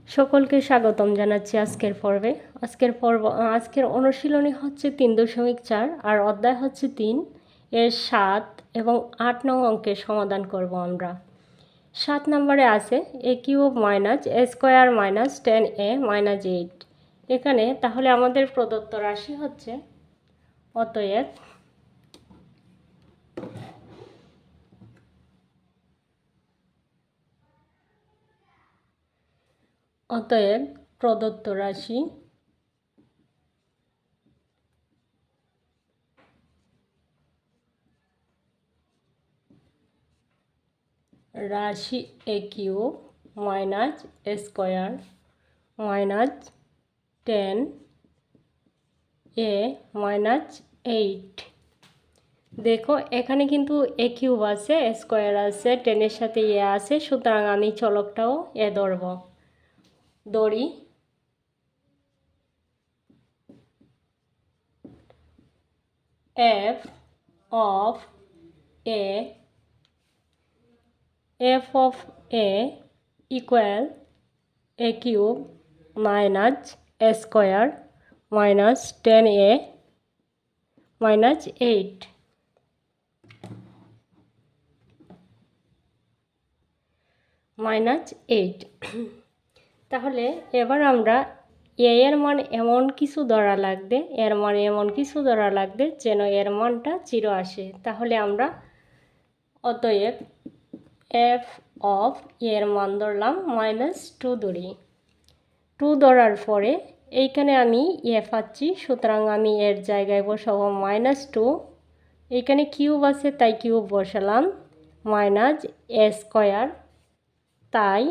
সকলকে স্বাগতম জানাচ্ছি আজকের অনুশীলনী হচ্ছে 3.4 আর অধ্যায় হচ্ছে 3 এর 7 এবং 8 নং অঙ্কের সমাধান করব আমরা। 7 নম্বরে আছে a cube minus a square minus 10a minus 8। এখানে তাহলে আমাদের প্রদত্ত রাশি হচ্ছে অতএব প্রদত্ত রাশি a cube minus a square minus 10a minus 8। দেখো এখানে কিন্তু a কিউব আছে, a স্কোয়ার আছে, 10 এর সাথে এ আছে, সুতরাং আমি চলকটাও এ ধরি। f of a equal a cube minus a square minus 10a minus 8। তাহলে এবার আমরা এর মান এমন কিছু ধরা লাগবে যেন এর মানটা 0 আসে। তাহলে আমরা অতএব f of এর মান ধরলাম -2 ধরি। 2 ধরার পরে এইখানে আমি পাচ্ছি, সুতরাং আমি এর জায়গায় বসাবো -2। এইখানে কিউব আছে তাই কিউব বসালাম, মাইনাস a স্কোয়ার, তাই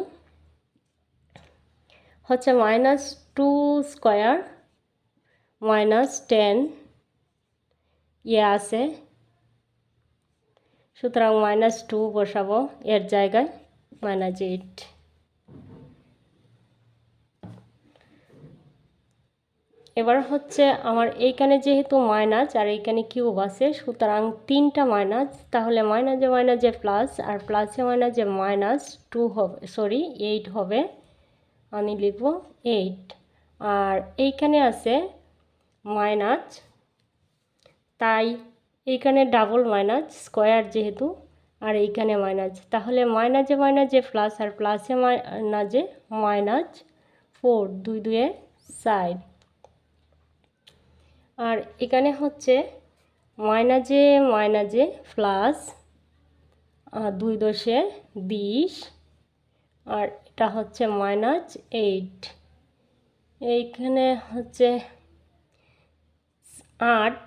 হচ্ছে -2 স্কোয়ার মাইনাস 10 আছে, সুতরাং -2 বসাবো এর জায়গায় -8। এবার হচ্ছে আমার এইখানে যেহেতু মাইনাস আর এইখানে কিউব আছে, সুতরাং 3টা মাইনাস, তাহলে মাইনাসে প্লাস আর প্লাসে মাইনাসে -2 হবে, 8 হবে। আমি লিখব 8। আর এইখানে আছে মাইনাস, তাই এইখানে ডাবল মাইনাস, স্কোয়ার যেহেতু, আর এইখানে মাইনাস, তাহলে মাইনাসে প্লাস আর প্লাসে মাইনাসে -4, 2 2 4। আর এখানে হচ্ছে মাইনাসে প্লাস 2 10 20, আর এটা হচ্ছে -8। এইখানে হচ্ছে 8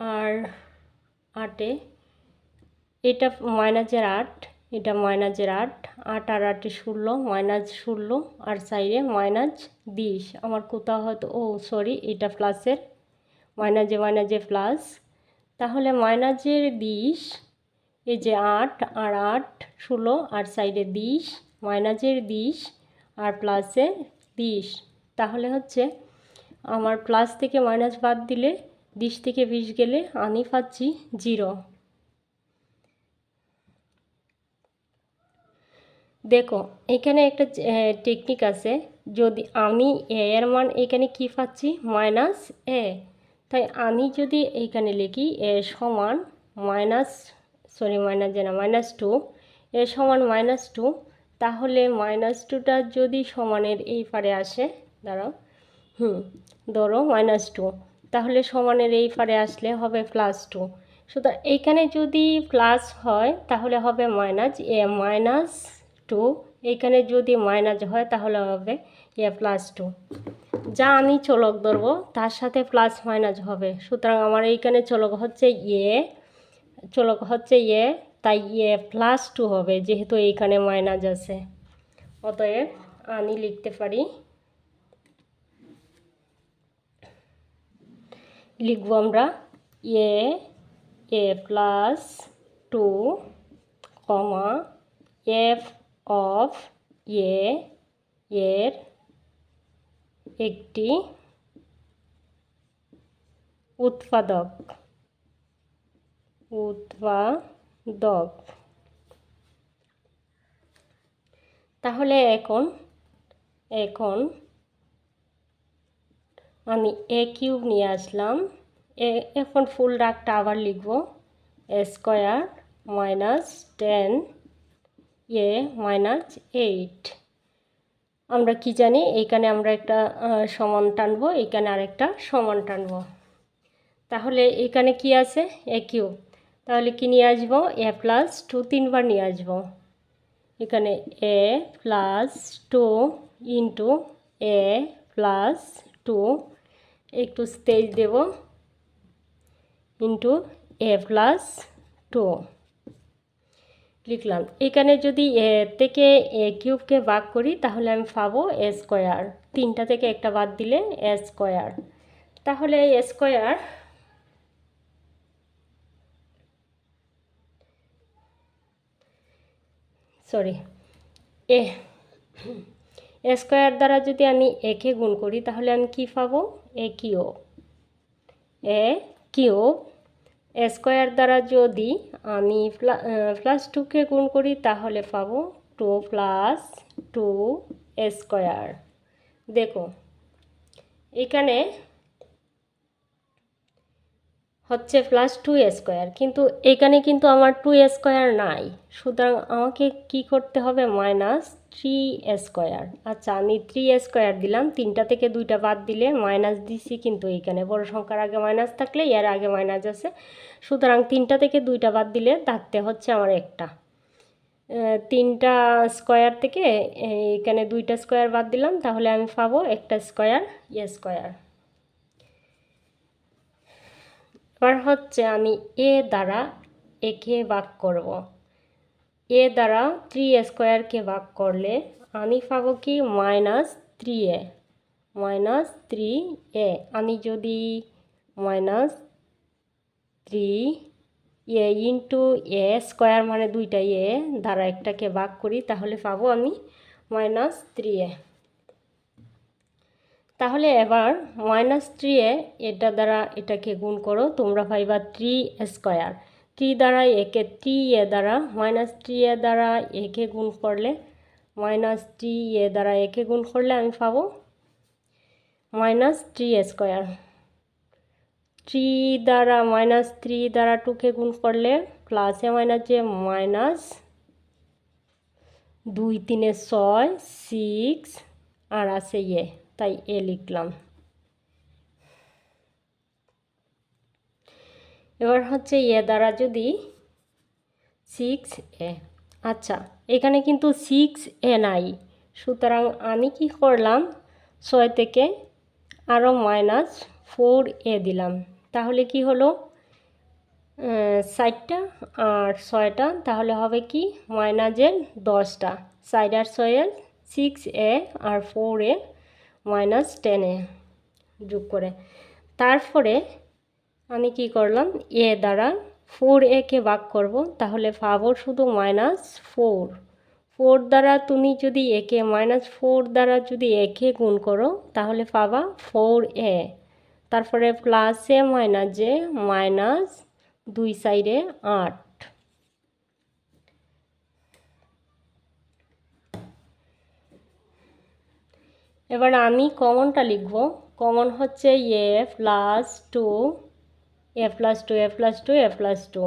আর 8, এটা -8, এটা -8, 8 আর 8 16, -16 আর সাইডে -20। আমার কোথাও হয়তো এটা প্লাসের, মাইনাসে প্লাস, তাহলে -20, এই যে 8 আর 8 16 আর সাইডে 20, -20 আর প্লাসে 20। তাহলে হচ্ছে আমার প্লাস থেকে মাইনাস বাদ দিলে 20 থেকে 20 গেলে আমি পাচ্ছি 0। দেখো এখানে একটা টেকনিক আছে, যদি আমি এর মান এখানে কি পাচ্ছি -a, তাই আমি যদি এইখানে লিখি এ সমান -2, এ সমান -2, তাহলে -2টা যদি সমানের এই পারে আসে, ধরো -2, তাহলে সমানের এই পারে আসলে হবে +2। সুতরাং এইখানে যদি প্লাস হয় তাহলে হবে -2, এইখানে যদি মাইনাস হয় তাহলে হবে +2। যা আমি চলক ধরবো তার সাথে প্লাস মাইনাস হবে, সুতরাং আমার এইখানে চলক হচ্ছে তাই +2 হবে, যেহেতু এইখানে মাইনাস আছে। অতএব আমি লিখতে পারি, লিখব আমরা a+2, f of এর একটি উৎপাদক। তাহলে এখন এখন আমি এ কিউব নিয়ে আসলাম। এখন ফুল ডাকটা আবার লিখব, এ স্কোয়ার মাইনাস 10 এ মাইনাস 8। আমরা কি জানি, এইখানে আমরা একটা সমান টানবো, এইখানে আরেকটা সমান টানবো। তাহলে এখানে কি আছে, এ কিউব, তাহলে কি নিয়ে আসবো, এ প্লাস 2 3বার নিয়ে আসবো। এখানে এ প্লাস 2 ইন্টু এ প্লাস 2, একটু স্পেস দেব, ইন্টু এ প্লাস 2 লিখলাম। এখানে যদি এ থেকে এ কিউবকে ভাগ করি তাহলে আমি পাবো এ স্কোয়ার, 3টা থেকে একটা বাদ দিলে এ স্কোয়ার। তাহলে এ স্কোয়ার এ স্কোয়ার দ্বারা যদি আমি একে গুণ করি তাহলে আমি কি পাবো, এ কিউব। এ স্কোয়ার দ্বারা যদি আমি প্লাস 2কে গুণ করি তাহলে পাবো 2 প্লাস 2 স্কোয়ার। দেখো এখানে হচ্ছে প্লাস 2 স্কোয়ার, কিন্তু এখানে কিন্তু আমার 2 স্কোয়ার নাই, সুতরাং আমাকে কি করতে হবে, মাইনাস 3 স্কোয়ার। আচ্ছা, আমি 3 স্কোয়ার দিলাম, 3টা থেকে 2টা বাদ দিলে মাইনাস দিছি, কিন্তু এইখানে বড় সংখ্যার আগে মাইনাস থাকলে এর আগে মাইনাস আছে, সুতরাং 3টা থেকে 2টা বাদ দিলে থাকতে হচ্ছে আমার একটা। 3টা স্কোয়ার থেকে এখানে 2টা স্কোয়ার বাদ দিলাম, তাহলে আমি পাবো একটা স্কোয়ার, এ স্কোয়ার। এবার হচ্ছে আমি এ দ্বারা একে ভাগ করব। এ দ্বারা 3 স্কোয়ারকে ভাগ করলে আমি পাবো কি, মাইনাস 3a। আমি যদি মাইনাস 3a ইন্টু এ স্কোয়ার মানে 2টা এ দ্বারা একটাকে ভাগ করি তাহলে পাবো আমি মাইনাস 3a। তাহলে এবার মাইনাস 3a এটা দ্বারা এটাকে গুণ করো, তোমরা পাইবা 3 স্কোয়ার। 3 দ্বারা একে 3a দ্বারা মাইনাস 3a দ্বারা একে গুণ করলে, মাইনাস 3a দ্বারা একে গুণ করলে আমি পাবো মাইনাস 3 স্কোয়ার। 3 দ্বারা মাইনাস 3 দ্বারা 2কে গুণ করলে প্লাসে মাইনাসে মাইনাস 2 3 6 6 আর আছে এ, তাই এ লিখলাম। এবার হচ্ছে এ দ্বারা যদি 6a, আচ্ছা এখানে কিন্তু 6a নাই, সুতরাং আমি কি করলাম, 6 থেকে আরও মাইনাস 4a দিলাম, তাহলে কি হলো 60টা আর 6টা, তাহলে হবে কি মাইনাসের 10টা, 4 আর 6 6a আর 4a মাইনাস 10a যোগ করে। তারপরে আমি কি করলাম, এ দ্বারা 4a-কে ভাগ করব, তাহলে পাবো শুধু মাইনাস 4। 4 দ্বারা তুমি যদি একে মাইনাস 4 দ্বারা যদি একে গুণ করো তাহলে পাবা 4a। তারপরে প্লাসে মাইনাসে মাইনাস 2 সাইডে 8। এবার আমি কমনটা লিখব। কমন হচ্ছে এ প্লাস 2 এ প্লাস 2 এ প্লাস 2 এ প্লাস 2।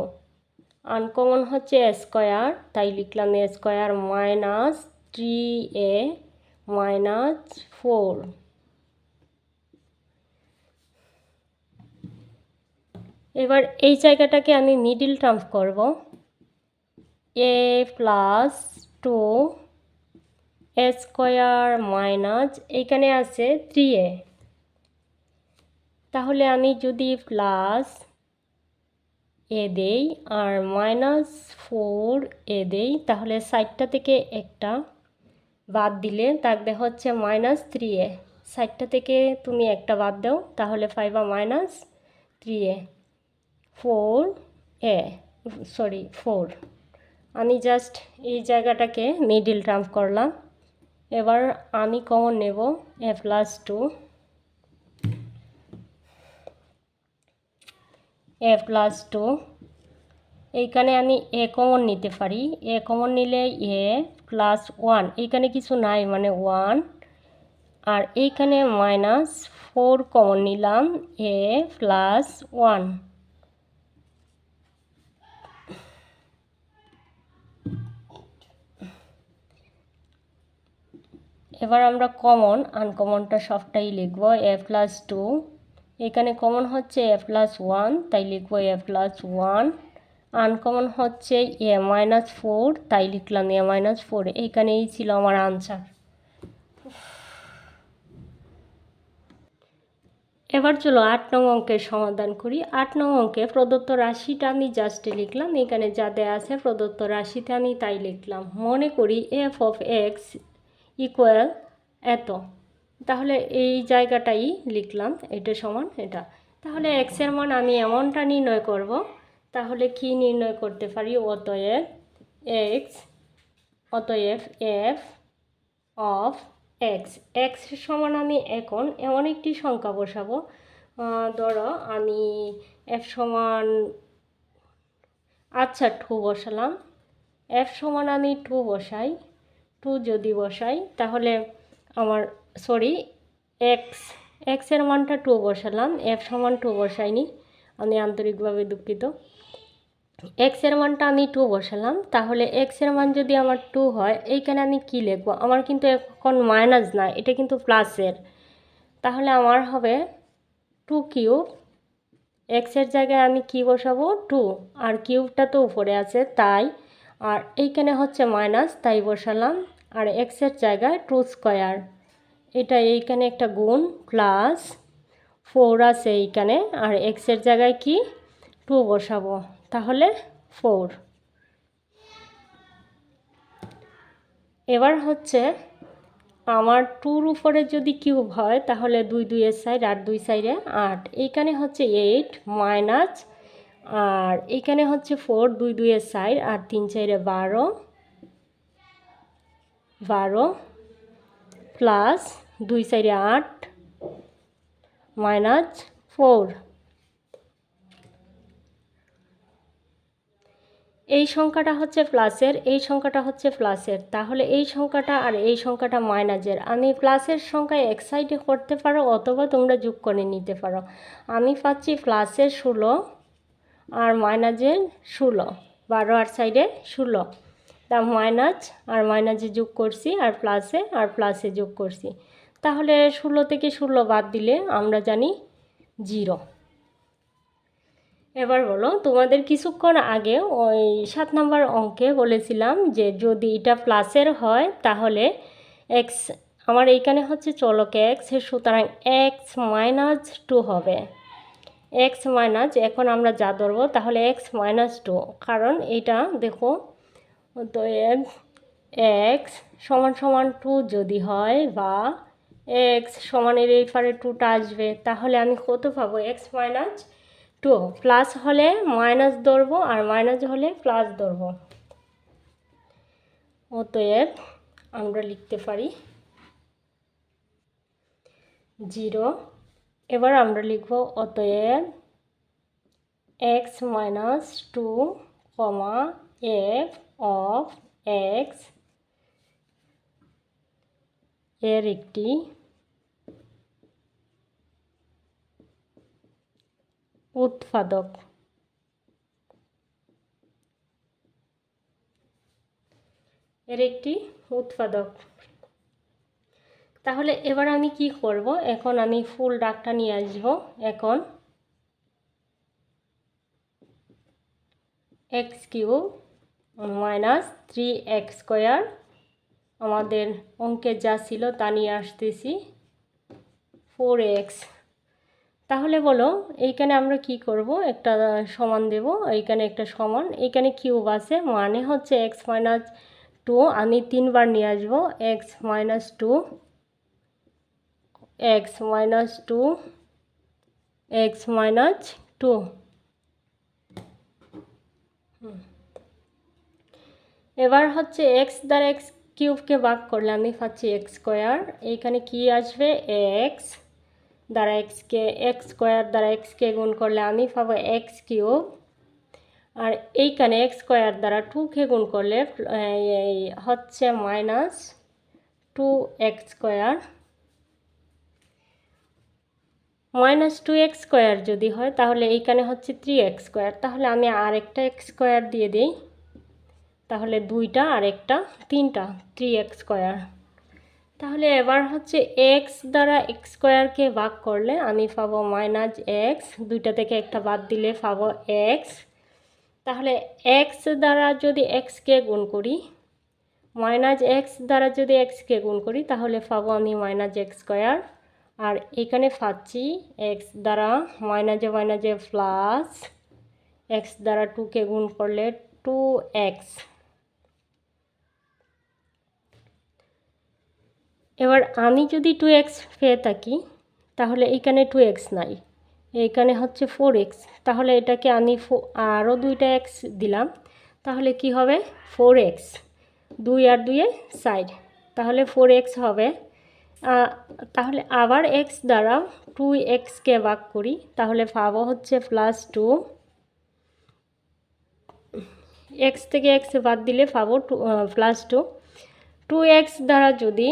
আনকমন হচ্ছে স্কোয়ার, তাই লিখলাম এ স্কোয়ার মাইনাস 3a মাইনাস 4। এবার এই জায়গাটাকে আমি মিডিল টার্ম করব, এ প্লাস 2 এ স্কোয়ার মাইনাস এইখানে আছে 3a, তাহলে আমি যদি প্লাস এ দেই আর মাইনাস 4a দেই তাহলে সাইডটা থেকে একটা বাদ দিলে থাকবে হচ্ছে মাইনাস 3a। সাইডটা থেকে তুমি একটা বাদ দাও তাহলে পাইবা মাইনাস 3a 4। আমি জাস্ট এই জায়গাটাকে মিডিল টার্ম করলাম। এবার আমি কমন নেব এ প্লাস 2 এ প্লাস 2। এইখানে আমি এ কমন নিতে পারি, এ কমন নিলে এ প্লাস 1, এইখানে কিছু নাই মানে 1 আর এইখানে -4 কমন নিলাম, a প্লাস 1। এবার আমরা কমন আনকমনটা সবটাই লিখব, a প্লাস 2। এখানে কমন হচ্ছে a প্লাস 1, তাই লিখব a প্লাস 1। আনকমন হচ্ছে a মাইনাস 4, তাই লিখলাম a মাইনাস 4। এইখানেই ছিল আমার আনসার। এবার চলো 8 নং অঙ্কের সমাধান করি। 8 নং অঙ্কে প্রদত্ত রাশিটা আমি জাস্ট লিখলাম, এখানে যা দেয়া আছে প্রদত্ত রাশিতে আমি তাই লিখলাম। মনে করি এফ অফ এক্স ইকুয়াল এত, তাহলে এই জায়গাটাই লিখলাম, এটা সমান এটা। তাহলে এক্সের মান আমি এমনটা নির্ণয় করব, তাহলে কি নির্ণয় করতে পারি? অতএব এফ অফ এক্স, এক্স সমান আমি এখন এমন একটি সংখ্যা বসাবো, ধরো আমি এফ সমান, আচ্ছা 2 বসালাম। এফ সমান আমি 2 বসাই, 2 যদি বসাই তাহলে আমার এক্সের মানটা 2 বসালাম, এফ সমান 2 বসাইনি, আমি আন্তরিকভাবে দুঃখিত। এক্সের মানটা আমি 2 বসালাম, তাহলে এক্সের মান যদি আমার 2 হয়, এইখানে আমি কি লিখব? আমার কিন্তু এখন মাইনাস না, এটা কিন্তু প্লাসের। তাহলে আমার হবে 2 কিউব, এক্সের জায়গায় আমি কি বসাবো? 2, আর কিউবটা তো উপরে আছে তাই, আর এইখানে হচ্ছে মাইনাস তাই বসালাম, আর এক্সের জায়গায় 2 স্কোয়ার, এটা এইখানে একটা গুণ, প্লাস 4 আছে এইখানে, আর এক্সের জায়গায় কি 2 বসাবো, তাহলে 4। এবার হচ্ছে আমার 2-র উপরে যদি কিউব হয় তাহলে 2 2 সাইড, আর 2 সাইডে 8, এইখানে হচ্ছে 8 মাইনাস, আর এইখানে হচ্ছে 4, 2 2 সাইড, আর 3 সাইডে 12 প্লাস 2 সাইডে 8 মাইনাস 4। এই সংখ্যাটা হচ্ছে প্লাসের, এই সংখ্যাটা হচ্ছে প্লাসের, তাহলে এই সংখ্যাটা আর এই সংখ্যাটা মাইনাসের। আমি প্লাসের সংখ্যা এক সাইডে করতে পারো অথবা তোমরা যোগ করে নিতে পারো। আমি পাচ্ছি প্লাসের 16 আর মাইনাসের 16, 12 আর সাইডে 16, তা মাইনাস আর মাইনাসে যোগ করছি, আর প্লাসে যোগ করছি, তাহলে 16 থেকে 16 বাদ দিলে আমরা জানি 0। এবার বলো, তোমাদের কিছুক্ষণ আগে ওই 7 নম্বর অঙ্কে বলেছিলাম যে যদি এটা প্লাসের হয় তাহলে এক্স, আমার এইখানে হচ্ছে চলক এক্স, সুতরাং এক্স মাইনাস 2 হবে। এক্স মাইনাস, এখন আমরা যা ধরবো তাহলে এক্স মাইনাস 2, কারণ এটা দেখো, তো এক্স সমান সমান 2 যদি হয়, বা এক্স সমানের এই পারে 2টা আসবে, তাহলে আমি কত পাবো? X minus 2। প্লাস হলে মাইনাস ধরবো, আর মাইনাস হলে প্লাস ধরবো। অতএব আমরা লিখতে পারি 0। এবার আমরা লিখব অতএব x minus 2 comma F of x এর একটি উৎপাদক। তাহলে এবার আমি কি করব? এখন আমি ফুল ডাকটা নিয়ে আসব। এখন x cube minus 3x square, আমাদের অঙ্কে যা ছিল তা নিয়ে আসতেছি 4x। তাহলে বলো এইখানে আমরা কি করব? একটা সমান দেব, এইখানে একটা সমান, এইখানে কিউব আছে মানে হচ্ছে x মাইনাস 2, আমি 3বার নিয়ে আসবো, x minus 2, x minus 2, x minus 2। এবার হচ্ছে x দ্বারা x কিউবকে ভাগ করলে আমি পাচ্ছি x স্কোয়ার, এইখানে কি আসবে? x দ্বারা এক্সকে, এক্স স্কোয়ার দ্বারা এক্সকে গুণ করলে আমি পাবো এক্স কিউব, আর এইখানে এক্স স্কোয়ার দ্বারা 2কে গুণ করলে হচ্ছে মাইনাস 2x স্কোয়ার, -2x² যদি হয় তাহলে এইখানে হচ্ছে 3x², তাহলে আমি আরেকটা x² দিয়ে দিই, তাহলে 2টা আর একটা 3টা 3x²। তাহলে এবার হচ্ছে x দ্বারা x²কে ভাগ করলে আমি পাবো -x, 2টা থেকে একটা বাদ দিলে পাবো x। তাহলে x দ্বারা যদি x-কে গুণ করি, -x দ্বারা যদি x-কে গুণ করি তাহলে পাবো আমি -x², আর এখানে পাচ্ছি x দ্বারা মাইনাজে প্লাস, x দ্বারা 2কে গুণ করলে 2x। এবার আমি যদি 2x পেয়ে থাকি তাহলে এইখানে 2x নাই, এইখানে হচ্ছে 4x, তাহলে এটাকে আমি আরও 2টা x দিলাম, তাহলে কি হবে 4x, 2 আর 2 4, তাহলে 4x হবে। তাহলে আবার x দ্বারা 2x-কে ভাগ করি তাহলে পাবো হচ্ছে +2, x থেকে x বাদ দিলে পাবো +2। 2x দ্বারা যদি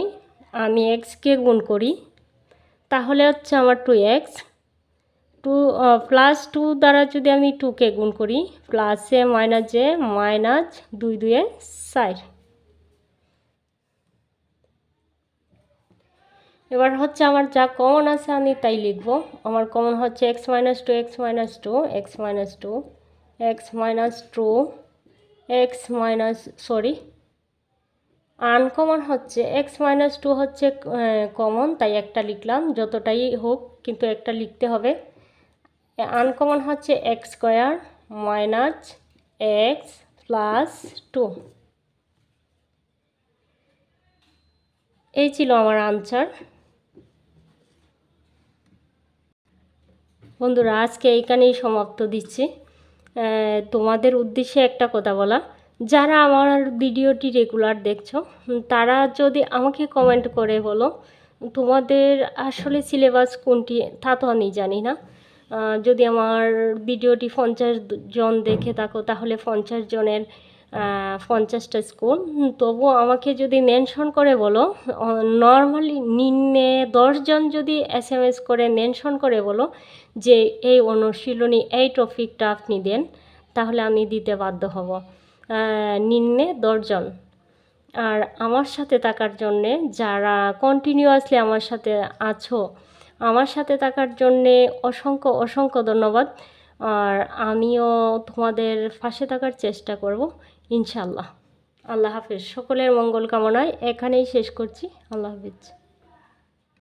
আমি x-কে গুণ করি তাহলে হচ্ছে আমার 2x, +2 দ্বারা যদি আমি 2কে গুণ করি, প্লাসে মাইনাসে মাইনাস, 2 2 4। এবার হচ্ছে আমার যা কমন আছে আমি তাই লিখব। আমার কমন হচ্ছে x - 2, x - 2, x - 2, x - 2, x sorry, uncommon হচ্ছে x - 2 হচ্ছে কমন, তাই একটা লিখলাম, যতটাই হোক কিন্তু একটা লিখতে হবে। আনকমন হচ্ছে x² - x + 2। এই ছিল আমার আনসার। বন্ধুরা আজকে এইখানেই সমাপ্ত দিচ্ছি। তোমাদের উদ্দেশ্যে একটা কথা বলা, যারা আমার ভিডিওটি রেগুলার দেখছো তারা যদি আমাকে কমেন্ট করে বলো তোমাদের আসলে সিলেবাস কোনটি, তা তো আমি জানি না। যদি আমার ভিডিওটি 50 জন দেখে থাকো তাহলে 50 জনের 50টা স্কুল, তবুও আমাকে যদি মেনশন করে বলো, নর্মালি নিম্নে 10 জন যদি SMS করে মেনশন করে বলো যে এই অনুশীলনী এই টপিকটা আপনি দেন, তাহলে আমি দিতে বাধ্য হব, নিম্নে 10 জন। আর আমার সাথে থাকার জন্যে, যারা কন্টিনিউয়াসলি আমার সাথে আছো, আমার সাথে থাকার জন্যে অসংখ্য অসংখ্য ধন্যবাদ। আর আমিও তোমাদের পাশে থাকার চেষ্টা করব ইনশাল্লাহ। আল্লাহ হাফেজ। সকলের মঙ্গল কামনায় এখানেই শেষ করছি। আল্লাহ হাফেজ।